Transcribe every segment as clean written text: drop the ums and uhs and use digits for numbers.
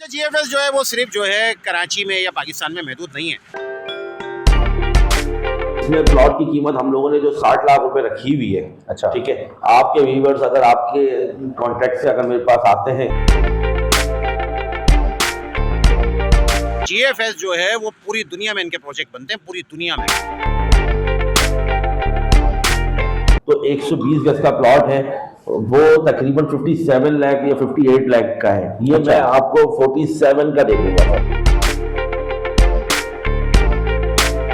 GFS जो है वो सिर्फ जो है कराची में या पाकिस्तान में महदूद नहीं है। इसमें प्लॉट की कीमत हम लोगों ने जो 60 लाख रुपए रखी हुई है। अच्छा, ठीक है, आपके व्यूअर्स अगर आपके कॉन्ट्रैक्ट से अगर मेरे पास आते हैं, जीएफएस जो है वो पूरी दुनिया में इनके प्रोजेक्ट बनते हैं, पूरी दुनिया में। तो 120 गज का प्लॉट है, वो तकरीबन 57 लाख या 58 लाख का है। ये अच्छा। मैं आपको 47 का दे दूंगा।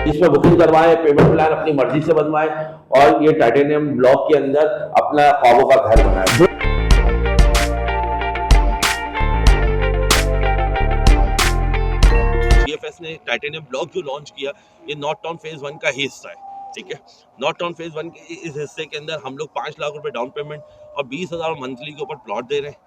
इसमें बुकिंग करवाएं, पेमेंट प्लान अपनी मर्जी से बनवाएं और ये टाइटेनियम ब्लॉक के अंदर अपना ख्वाबों का घर बनाएं। जीएफएस ने टाइटेनियम ब्लॉक जो लॉन्च किया, ये नॉर्थ टाउन फेज 1 का ही हिस्सा है। ठीक है, नॉर्थ टाउन फेज 1 के इस हिस्से के अंदर हम लोग 5 लाख रुपए डाउन पेमेंट और 20,000 मंथली के ऊपर प्लॉट दे रहे हैं।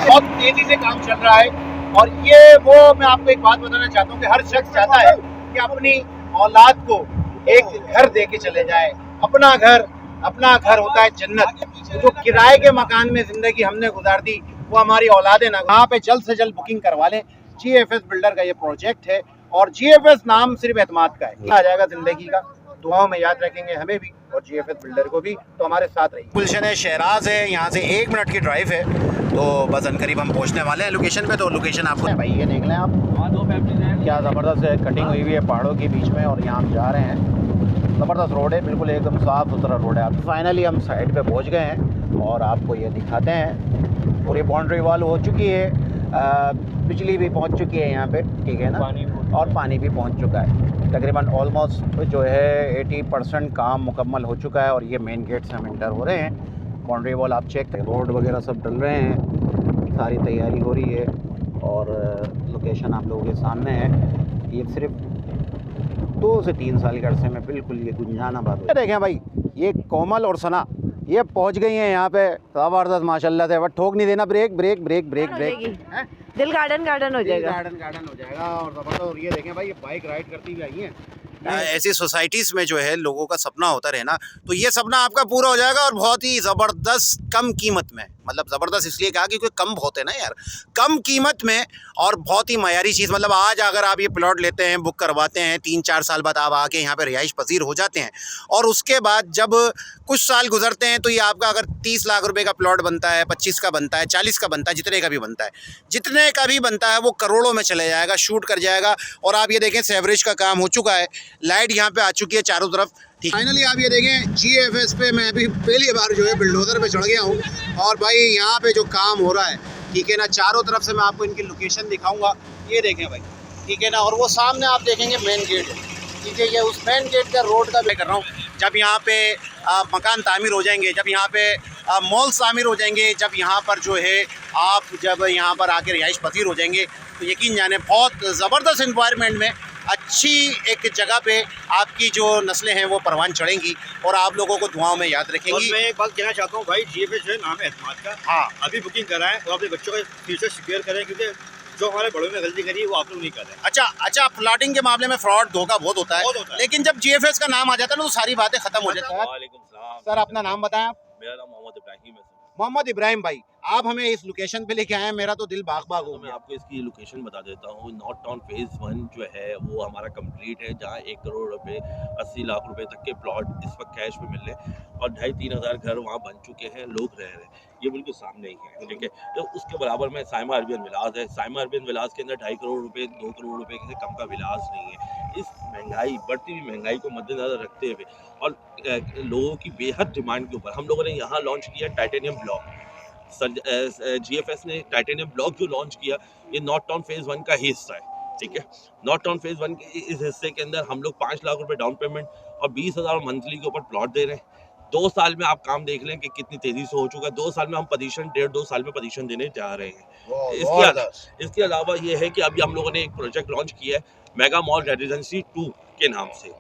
बहुत तेजी से काम चल रहा है और ये वो मैं आपको एक बात बताना चाहता हूँ कि हर शख्स चाहता है कि अपनी औलाद को एक घर दे के चले जाए। अपना घर होता है जन्नत। जो किराए के मकान में जिंदगी हमने गुजार दी वो हमारी औलादें ना। यहाँ पे जल्द से जल्द बुकिंग करवा लें। जीएफएस बिल्डर का ये प्रोजेक्ट है और जीएफएस नाम सिर्फ एतमाद का है। आ जाएगा जिंदगी का, दुआओं में याद रखेंगे हमें भी और जीएफएस बिल्डर को भी। तो हमारे साथ रहिए। गुलशन शहराज है, यहाँ से 1 मिनट की ड्राइव है, तो बस अनकरीब हम पहुँचने वाले हैं लोकेशन पे। तो लोकेशन आपको भाई ये देख लें आप, 2 फैमिलीज हैं, क्या ज़बरदस्त कटिंग हुई है पहाड़ों के बीच में और यहाँ हम जा रहे हैं। ज़बरदस्त रोड है, बिल्कुल एकदम साफ़ सुथरा रोड है। अब फाइनली हम साइड पे पहुँच गए हैं और आपको ये दिखाते हैं। पूरी बाउंड्री वॉल हो चुकी है, बिजली भी पहुँच चुकी है यहाँ पे, ठीक है ना, और पानी भी पहुँच चुका है। तकरीबन ऑलमोस्ट जो है 80% काम मुकम्मल हो चुका है और ये मेन गेट से हम इंटर हो रहे हैं। बाउंड्री वॉल आप चेक करें, रोड वगैरह सब डल रहे हैं, सारी तैयारी हो रही है और लोकेशन आप लोगों के सामने है। ये सिर्फ 2 से 3 साल के अरसे में बिल्कुल ये गुंजानाबाद हो। देखें भाई, ये कोमल और सना ये पहुंच गई हैं यहाँ पे, ज़बरदस्त माशाल्लाह से। बट ठोक नहीं देना, brake brake brake brake brake. दिल गार्डन हो जाएगा, गार्डन हो जाएगा और ज़बरदस्त। और ये देखें भाई, ये बाइक राइड करती हुई आई हैं। ऐसी सोसाइटीज़ में जो है लोगों का सपना होता रहे ना, तो ये सपना आपका पूरा हो जाएगा और बहुत ही ज़बरदस्त कम कीमत में। मतलब ज़बरदस्त इसलिए कहा क्योंकि कम बहुत है ना यार, कम कीमत में और बहुत ही मयारी चीज़। मतलब आज अगर आप ये प्लॉट लेते हैं, बुक करवाते हैं, 3-4 साल बाद आप आके यहाँ पे रिहाइश पजीर हो जाते हैं और उसके बाद जब कुछ साल गुजरते हैं तो ये आपका अगर 30 लाख रुपए का प्लॉट बनता है, 25 का बनता है, 40 का बनता है, जितने का भी बनता है वो करोड़ों में चले जाएगा, शूट कर जाएगा। और आप ये देखें, सेवरेज का काम हो चुका है, लाइट यहाँ पे आ चुकी है चारों तरफ। ठीक, फाइनली आप ये देखें जीएफएस पे मैं अभी पहली बार जो है बिल्डोजर पे चढ़ गया हूँ और भाई यहाँ पे जो काम हो रहा है, ठीक है ना, चारों तरफ से मैं आपको इनकी लोकेशन दिखाऊंगा। ये देखें भाई, ठीक है ना, और वो सामने आप देखेंगे मेन गेट है, ठीक है। ये उस मेन गेट का रोड का मैं कर रहा हूँ। जब यहाँ पे मकान तामीर हो जाएंगे, जब यहाँ पे मॉल तामीर हो जाएंगे, जब यहाँ पर जो है जब यहाँ पर आके रिहाइश पसीर हो जाएंगे, तो यकीन जाने बहुत ज़बरदस्त एनवायरनमेंट में अच्छी एक जगह पे आपकी जो नस्लें हैं वो परवान चढ़ेंगी और आप लोगों को दुआओं में याद रखेंगी। और मैं एक बात कहना चाहता हूँ भाई, जीएफएस जो है नाम है एतमाद का। हाँ, अभी बुकिंग कराएं और अपने बच्चों का फ्यूचर सिक्योर करें, क्योंकि जो हमारे बड़ों में गलती करी है वो आप लोग नहीं कर रहे। अच्छा, प्लॉटिंग के मामले में फ्रॉड धोखा बहुत होता है, लेकिन जब जीएफएस का नाम आ जाता है ना तो सारी बातें खत्म हो जाती है। सर अपना नाम बताएं। मेरा नाम मोहम्मद इब्राहिम है। मोहम्मद इब्राहिम भाई, आप हमें इस लोकेशन पे लेके आए हैं, मेरा तो दिल बाग बाग हो तो मैं गया। आपको इसकी लोकेशन बता देता हूँ। नॉर्थ टाउन फेज 1 जो है वो हमारा कंप्लीट है, जहाँ 1 करोड़ रुपए 80 लाख रुपए तक के प्लॉट इस वक्त कैश में मिल रहे हैं और 2,500-3 हज़ार घर वहाँ बन चुके हैं, लोग रह रहे हैं। ये बिल्कुल सामने ही है, ठीक है। तो उसके बराबर में साइमा अरबियन विलास है। साइमा अरबियन विलास के अंदर 2.5 करोड़ रुपए 2 करोड़ रुपए से कम का विलास नहीं है। इस महंगाई, बढ़ती हुई महंगाई को मद्देनजर रखते हुए और लोगों की बेहद डिमांड के ऊपर हम लोगों ने यहाँ लॉन्च किया टाइटेनियम ब्लॉक। जीएफएस ने टाइटेनियम ब्लॉक जो लॉन्च किया, ये नॉर्थ टाउन फेज 1 का ही हिस्सा है, ठीक है। नॉर्थ टाउन फेज 1 के इस हिस्से के अंदर हम लोग 5 लाख रुपए डाउन पेमेंट और 20,000 मंथली के ऊपर प्लॉट दे रहे हैं। 2 साल में आप काम देख लें कि कितनी तेजी से हो चुका है। 2 साल में हम पोजीशन 1.5-2 साल में पोजीशन देने जा रहे हैं। इसके अलावा ये है कि अभी हम लोगों ने एक प्रोजेक्ट लॉन्च किया है मेगा मॉल रेजिडेंसी 2 के नाम से,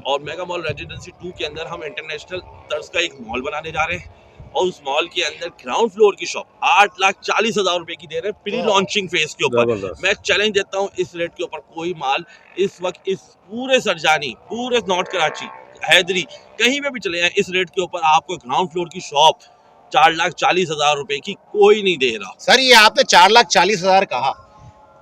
और मेगा मॉल रेजिडेंसी 2 के अंदर हम इंटरनेशनल तर्ज का एक मॉल बनाने जा रहे हैं। और उस मॉल के अंदर ग्राउंड फ्लोर की शॉप 8,40,000 रुपए की दे रहे हैं प्री लॉन्चिंग फेज के ऊपर। जबरदस्त। मैं चैलेंज देता हूँ इस रेट के ऊपर कोई माल इस वक्त इस पूरे सरजानी, पूरे नॉर्थ कराची, हैदरी, कहीं पे भी चले जाएं, इस रेट के ऊपर आपको ग्राउंड फ्लोर की शॉप 4,40,000 रुपए की कोई नहीं दे रहा। सर ये आपने 4,40,000 कहा,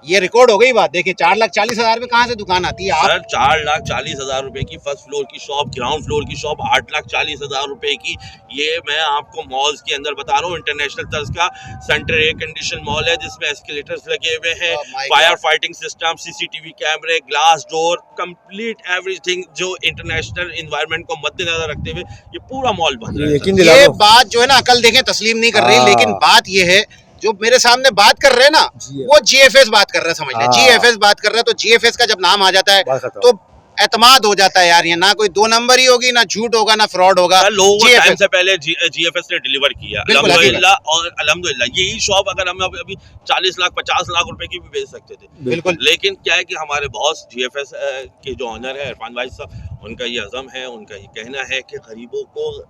ये रिकॉर्ड हो गई बात। देखिए 4,40,000 में कहाँ से दुकान आती है? आप सर 4,40,000 रुपए की फर्स्ट फ्लोर की शॉप, ग्राउंड फ्लोर की शॉप 8,40,000 रुपए की। ये मैं आपको मॉल्स के अंदर बता रहा हूँ, इंटरनेशनल तर्ज का सेंटर एयर कंडीशन मॉल है जिसमें एस्केलेटर्स लगे हुए हैं, Oh my fire God. Fighting system, CCTV कैमरे, ग्लास डोर, कंप्लीट एवरीथिंग जो इंटरनेशनल एनवायरनमेंट को मद्देनजर रखते हुए ये पूरा मॉल बन रहा है। यकीन ये दिला दो। बात जो है ना अकल देखें तस्लीम नहीं कर रही, हाँ। लेकिन बात ये है जो मेरे सामने बात कर रहे हैं ना वो जीएफएस बात कर रहे हैं, समझ लें हाँ। जीएफएस बात कर रहे हैं। तो जीएफएस का जब नाम आ जाता है बात खत्म। तो एतमाद हो जाता है यार, ये ना कोई दो नंबर ही होगी, ना झूठ होगा, ना फ्रॉड होगा। सर लोगों को GFS टाइम से पहले जीएफएस ने डिलीवर किया बिल्कुल, अल्हम्दुलिल्लाह। और अल्हम्दुलिल्लाह यही शॉप अगर हम अभी 40 लाख 50 लाख रुपए की भी बेच सकते थे, बिल्कुल। लेकिन क्या है कि हमारे बॉस जीएफएस के जो ऑनर है इरफान भाई साहब, उनका ये अज़म है, उनका ये कहना है कि गरीबों को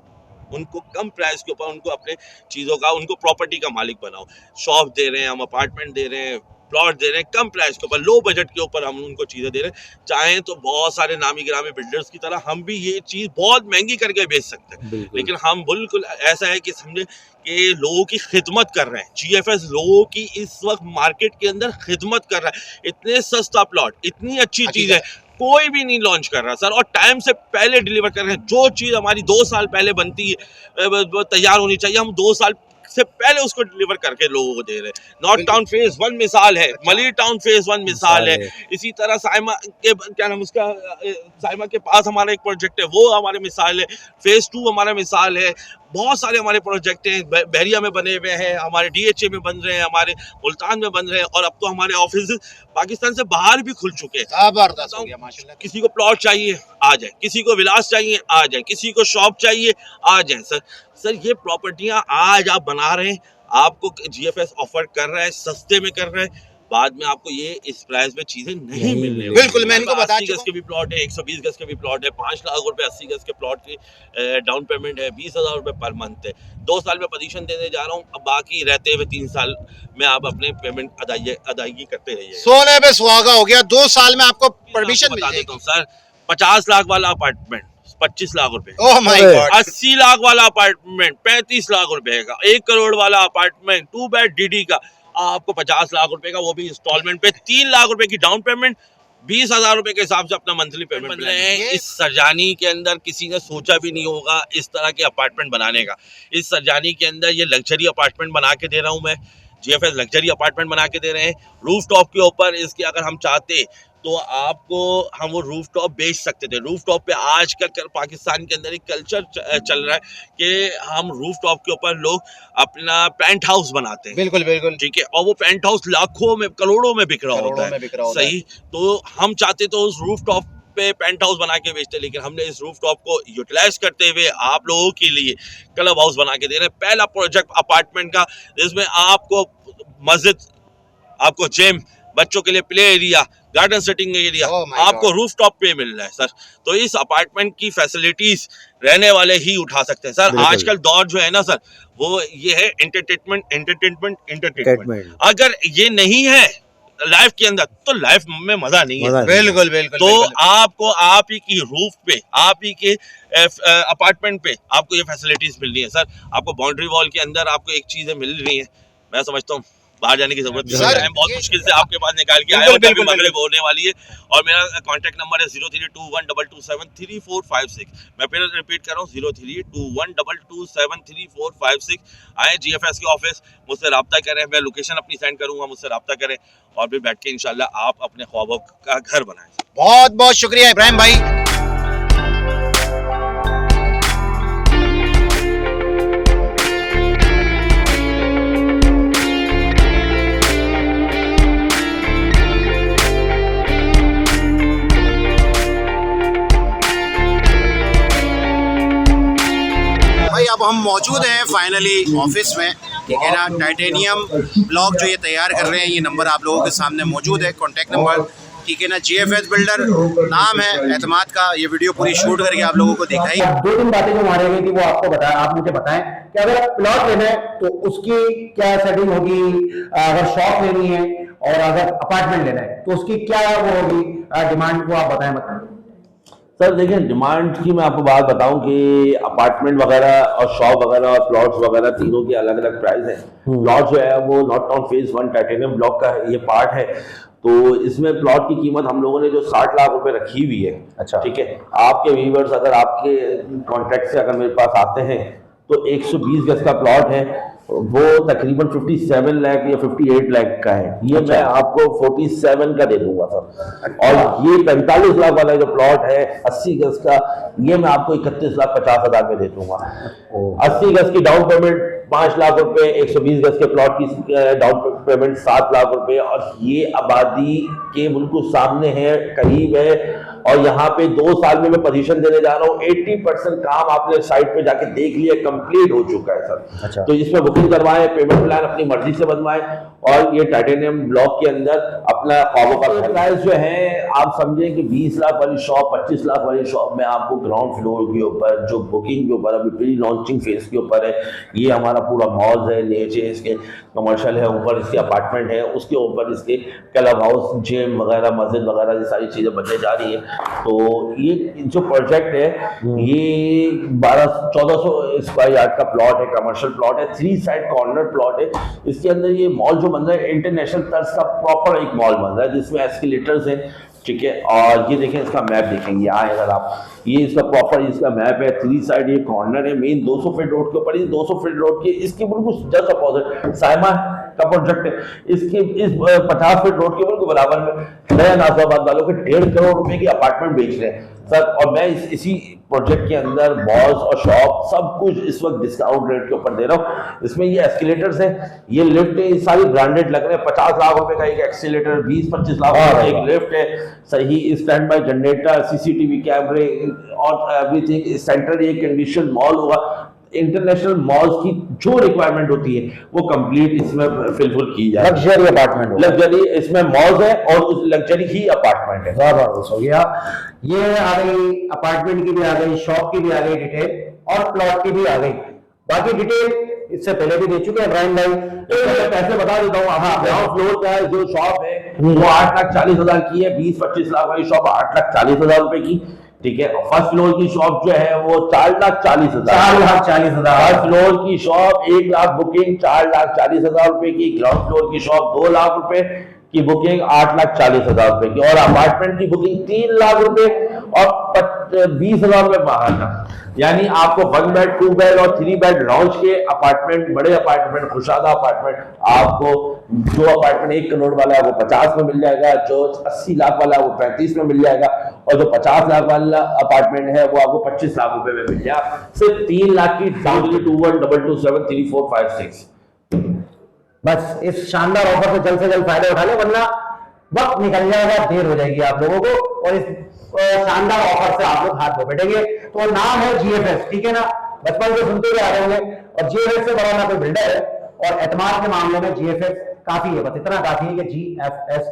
उनको कम प्राइस के ऊपर उनको अपने चीज़ों का, उनको प्रॉपर्टी का मालिक बनाओ। शॉप दे रहे हैं हम, अपार्टमेंट दे रहे हैं, प्लॉट दे रहे हैं कम प्राइस के ऊपर, लो बजट के ऊपर हम उनको चीज़ें दे रहे हैं। चाहें तो बहुत सारे नामी गिरामी बिल्डर्स की तरह हम भी ये चीज़ बहुत महंगी करके बेच सकते हैं, लेकिन हम बिल्कुल ऐसा है कि समझे कि लोगों की खिदमत कर रहे हैं। जीएफएस लोगों की इस वक्त मार्केट के अंदर खिदमत कर रहा है। इतने सस्ता प्लॉट, इतनी अच्छी चीज़ है, कोई भी नहीं लॉन्च कर रहा सर, और टाइम से पहले डिलीवर कर रहे हैं। जो चीज़ हमारी 2 साल पहले बनती है तैयार होनी चाहिए, हम 2 साल से पहले उसको डिलीवर करके लोगों को दे रहे हैं। नॉर्थ टाउन फेज 1 मिसाल है, मलिर टाउन फेज 1 मिसाल है। इसी तरह साइमा के क्या नाम उसका, साइमा के पास हमारा एक प्रोजेक्ट है, वो हमारे मिसाल है। फेज 2 हमारा मिसाल है। बहुत सारे हमारे प्रोजेक्ट हैं, बहरिया में बने हुए हैं, हमारे डीएचए में बन रहे हैं, हमारे मुल्तान में बन रहे हैं, और अब तो हमारे ऑफिस पाकिस्तान से बाहर भी खुल चुके हैं। जबरदस्त हो गया माशाल्लाह। किसी को प्लॉट चाहिए आ जाए, किसी को विलास चाहिए आ जाए, किसी को शॉप चाहिए आ जाए। सर ये प्रॉपर्टियां आज आप बना रहे हैं, आपको जीएफएस ऑफर कर रहा है, सस्ते में कर रहा है, बाद में आपको ये इस प्राइस में चीजें नहीं मिलने। बिल्कुल, मैं इनको बता 80 गज के भी प्लॉट है, 120 गज के भी प्लॉट है, 5 लाख रुपए 80 गज के प्लॉट की डाउन पेमेंट है, 20,000 रुपए पर मंथ है। 2 साल में पोजीशन देने जा रहा हूँ, अब बाकी रहते हुए 3 साल में आप अपने पेमेंट अदायगी करते रहिए। सोने पे सुहागा हो गया, 2 साल में आपको परमिशन मिल बता देता जाएगी। हूँ सर, 50 लाख वाला अपार्टमेंट 25 लाख रुपए, ओह माय गॉड। 80 लाख वाला अपार्टमेंट 35 लाख रुपए का, 1 करोड़ वाला अपार्टमेंट 2 बेड डीडी का आपको 50 लाख रुपए का, वो भी इंस्टॉलमेंट पे, 3 लाख रुपए की डाउन पेमेंट, 20,000 रुपए के हिसाब से अपना मंथली पेमेंट बन रहे हैं। इस सरजानी के अंदर किसी ने सोचा भी नहीं होगा इस तरह के अपार्टमेंट बनाने का। इस सरजानी के अंदर ये लग्जरी अपार्टमेंट बना के दे रहा हूँ मैं, जीएफएस लग्जरी अपार्टमेंट बना के दे रहे हैं। रूफ टॉप के ऊपर इसके अगर हम चाहते तो आपको हम वो रूफ टॉप बेच सकते थे। रूफ टॉप पे आजकल पाकिस्तान के अंदर एक कल्चर चल रहा है कि हम रूफ टॉप के ऊपर लोग अपना पेंट हाउस बनाते हैं। बिल्कुल बिल्कुल ठीक है, और वो पेंट हाउस लाखों में, करोड़ों में बिक रहा होता है। सही, तो हम चाहते तो उस रूफ टॉप पे पेंट हाउस बना के बेचते, लेकिन हमने इस रूफ टॉप को यूटिलाइज करते हुए आप लोगों के लिए क्लब हाउस बना के दे रहे हैं। पहला प्रोजेक्ट अपार्टमेंट का, जिसमें आपको मस्जिद, आपको जिम, बच्चों के लिए play area, garden setting area आपको रूफ टॉप पे मिल रहा है सर। तो इस अपार्टमेंट की फैसिलिटीज रहने वाले ही उठा सकते हैं सर। आजकल दौर जो है ना सर, वो ये है एंटरटेनमेंट। अगर ये नहीं है लाइफ के अंदर तो लाइफ में मजा नहीं है। बिल्कुल बिल्कुल। तो आपको आप ही की रूफ पे, आप ही के अपार्टमेंट पे आपको ये फैसिलिटीज मिल रही है सर। आपको बाउंड्री वॉल के अंदर आपको एक चीजें मिल रही है। मैं समझता हूँ बाहर जाने की जरूरत नहीं है, टाइम बहुत मुश्किल से आपके पास निकाल के आया हूं, अभी मगरिब होने वाली है। और मेरा कांटेक्ट नंबर है 0321227345 मैं फिर रिपीट कर रहा हूँ 0321227345। आए जीएफएस के ऑफिस, मुझसे रब्ता करें, मैं लोकेशन अपनी सेंड करूंगा, मुझसे रब्ता करें और फिर बैठ के इंशाल्लाह आप अपने ख्वाबों का घर बनाएं। बहुत बहुत शुक्रिया इब्राहिम भाई। अब हम मौजूद हैं फाइनली ऑफिस में, ठीक है ना। टाइटेनियम ब्लॉक जो ये तैयार कर रहे हैं, ये नंबर आप लोगों के सामने मौजूद है, कॉन्टैक्ट नंबर ठीक है ना। GFS बिल्डर नाम है एतमाद का। ये वीडियो पूरी शूट करके आप लोगों को दिखाई। 2-3 बातें जो हमारे गई थी वो आपको बताएं, आप मुझे बताएं कि अगर प्लॉट लेना है तो उसकी क्या सेटिंग होगी, अगर शॉप लेनी है और अगर अपार्टमेंट लेना है तो उसकी क्या वो होगी डिमांड, को आप बताएं। मतलब सर देखिए, डिमांड की मैं आपको बात बताऊं कि अपार्टमेंट वगैरह और शॉप वगैरह और प्लॉट्स वगैरह तीनों की अलग अलग प्राइस है। प्लॉट जो है वो north town phase 1 titanium block का ये पार्ट है। तो इसमें प्लॉट की कीमत हम लोगों ने जो 60 लाख रुपए रखी हुई है। अच्छा, ठीक है। आपके व्यूअर्स अगर आपके कॉन्ट्रैक्ट से अगर मेरे पास आते हैं तो 120 गज का प्लॉट है, वो तकरीबन 57 लाख या 58 लाख का है। ये मैं आपको 47 का दे दूंगा सर। और ये 45 लाख वाला जो प्लॉट है 80 गज का, ये मैं आपको 31,50,000 में दे दूंगा। 80 गज की डाउन पेमेंट 5 लाख रुपए, 120 गज के प्लॉट की डाउन पेमेंट 7 लाख रुपए। और ये आबादी के बिल्कुल सामने है, करीब है। और यहाँ पे 2 साल में मैं पोजीशन देने जा रहा हूँ। 80% काम आपने साइट पे जाके देख लिया, कंप्लीट हो चुका है सर। अच्छा। तो इसमें बुकिंग करवाएं, पेमेंट प्लान अपनी मर्जी से बनवाएं और ये टाइटेनियम ब्लॉक के अंदर अपना ख्वाबों का प्राइस जो है आप समझें कि 20 लाख वाली शॉप, 25 लाख वाली शॉप में आपको ग्राउंड फ्लोर के ऊपर जो बुकिंग के ऊपर अभी प्री लॉन्चिंग फेज के ऊपर है, ये हमारा पूरा मॉल है, नीचे इसके कमर्शियल है, ऊपर इसके अपार्टमेंट है, उसके ऊपर इसके क्लब हाउस, जिम वगैरह, मस्जिद वगैरह, ये सारी चीजें बनने जा रही है। तो ये जो प्रोजेक्ट है ये 1400 स्क्वायर यार्ड का प्लॉट है, कमर्शियल प्लॉट है, 3 साइड कॉर्नर प्लॉट है। इसके अंदर ये मॉल जो बन रहा है इंटरनेशनल तर्ज का प्रॉपर एक मॉल बन रहा है जिसमें एस्केलेटर्स हैं। ठीक है। और ये देखें, इसका मैप देखेंगे यहाँ अगर आप, ये इसका प्रॉपर इसका मैप है। 3 साइड ये कॉर्नर है, मेन 200 फीट रोड के ऊपर, इस 200 फीट रोड के इसके बिल्कुल जस्ट अपोजिट साइमा का प्रोजेक्ट है। इसके इस 50 फीट रोड के बिल्कुल बराबर में नया नाजिराबाद वालों के 1.5 करोड़ रुपए की अपार्टमेंट बेच रहे हैं सर। और मैं इसी प्रोजेक्ट के अंदर मॉल्स और शॉप सब कुछ इस वक्त डिस्काउंट रेट के ऊपर दे रहा हूँ। इसमें ये एस्केलेटर्स है, ये लिफ्ट है, ये सारी ब्रांडेड लग रहे हैं। 50 लाख रुपए का एक एक्सीलेटर, 20-25 लाख रुपए का एक लिफ्ट है। सही स्टैंड बाय जनरेटर, CCTV कैमरे और everything. Central air condition mall होगा। इंटरनेशनल मॉल्स की जो रिक्वायरमेंट होती है वो कंप्लीट इसमें फिलफुल की जाए। लग्जरी अपार्टमेंट, लग्जरी इसमें मॉल्स है और उस लग्जरी ही अपार्टमेंट है। जबरदस्त हो गया। ये आ गई अपार्टमेंट की भी आ गई, शॉप की भी आ गई डिटेल और प्लॉट की भी आ गई। बाकी डिटेल इससे पहले भी दे चुके हैं इब्राहिम भाई, तो मैं पैसे बता देता हूँ। हाँ, ग्राउंड फ्लोर का जो शॉप है वो 8,40,000 की है। 20-25 लाख वाली शॉप 8,40,000 रुपए की। ठीक है। फर्स्ट फ्लोर की शॉप जो है वो 4,40,000। 4,40,000। फर्स्ट फ्लोर की शॉप 1 लाख बुकिंग 4,40,000 रुपए की। ग्राउंड फ्लोर की शॉप 2 लाख रुपए की बुकिंग 8,40,000 रुपए की। और अपार्टमेंट की बुकिंग 3 लाख रुपए और 20,000 रुपए बाहर का। यानी आपको 1 बेड, 2 बेड और 3 बेड लॉन्च के अपार्टमेंट, बड़े अपार्टमेंट, खुशादा अपार्टमेंट, आपको जो अपार्टमेंट 1 करोड़ वाला है वो 50 में मिल जाएगा, जो 80 लाख वाला है वो 35 में मिल जाएगा, और जो 50 लाख वाला अपार्टमेंट है वो आपको 25 लाख रुपए में मिल जाएगा। सिर्फ 3 लाख की 2122273456। बस इस शानदार ऑफर से जल्द फायदा उठा ले, वरना वक्त निकल जाएगा, देर हो जाएगी आप लोगों को, और इस शानदार ऑफर से आप लोग हाथ धो बैठेंगे। तो नाम है GFS, ठीक है ना, बचपन से सुनते हुए आ रहे होंगे। और GFS से बड़ा ना कोई बिल्डर है, और एतमाद के मामले में GFS काफी है, बस इतना काफी है कि GFS